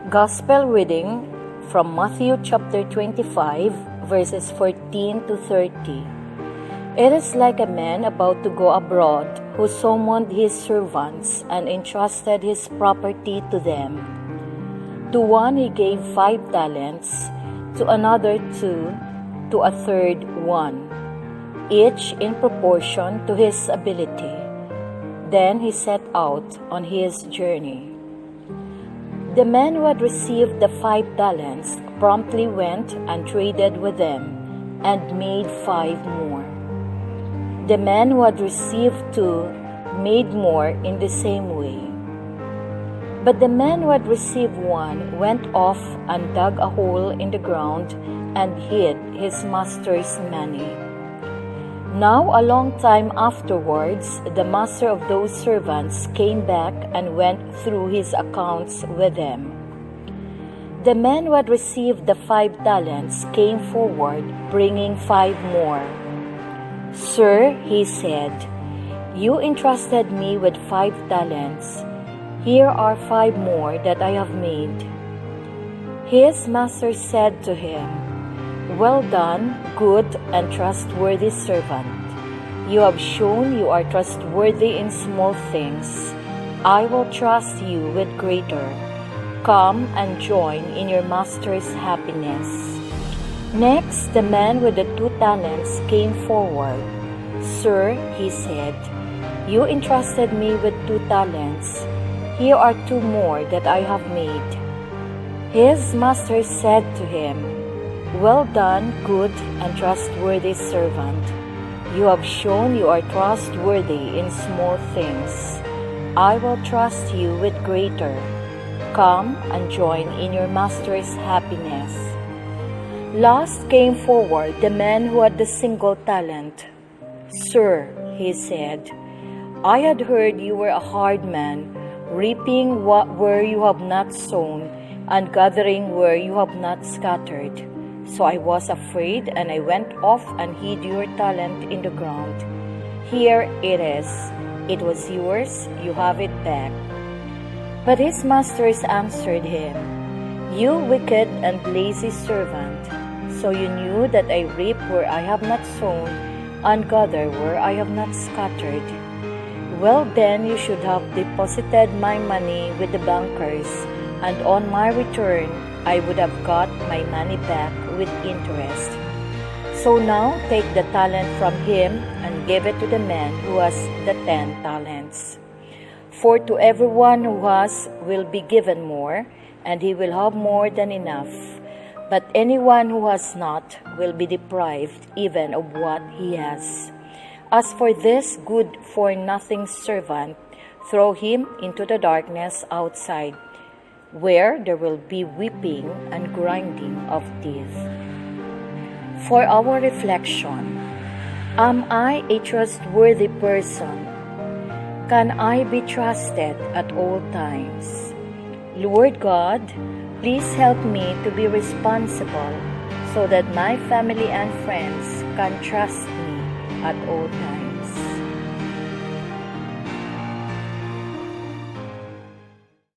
Gospel reading from Matthew chapter 25, verses 14 to 30. It is like a man about to go abroad who summoned his servants and entrusted his property to them. To one he gave 5 talents, to another 2, to a third 1, each in proportion to his ability. Then he set out on his journey. The man who had received the 5 talents promptly went and traded with them and made 5 more. The man who had received 2 made more in the same way. But the man who had received 1 went off and dug a hole in the ground and hid his master's money. Now a long time afterwards, the master of those servants came back and went through his accounts with them. The man who had received the 5 talents came forward, bringing 5 more. "Sir," he said, "you entrusted me with 5 talents. Here are 5 more that I have made." His master said to him, "Well done, good and trustworthy servant. You have shown you are trustworthy in small things. I will trust you with greater. Come and join in your master's happiness." Next, the man with the 2 talents came forward. "Sir," he said, "you entrusted me with 2 talents. Here are 2 more that I have made." His master said to him, "Well done, good and trustworthy servant. You have shown you are trustworthy in small things. I will trust you with greater. Come and join in your master's happiness." Last came forward the man who had the single talent. "Sir," he said, "I had heard you were a hard man, reaping where you have not sown, and gathering where you have not scattered. So I was afraid, and I went off and hid your talent in the ground. Here it is. It was yours. You have it back." But his masters answered him, "You wicked and lazy servant. So you knew that I reap where I have not sown, and gather where I have not scattered. Well, then you should have deposited my money with the bankers, and on my return I would have got my money back with interest. So now take the talent from him and give it to the man who has the 10 talents. For to everyone who has will be given more, and he will have more than enough. But anyone who has not will be deprived even of what he has. As for this good-for-nothing servant, throw him into the darkness outside, where there will be weeping and grinding of teeth." For our reflection, am I a trustworthy person? Can I be trusted at all times? Lord God, please help me to be responsible so that my family and friends can trust me at all times.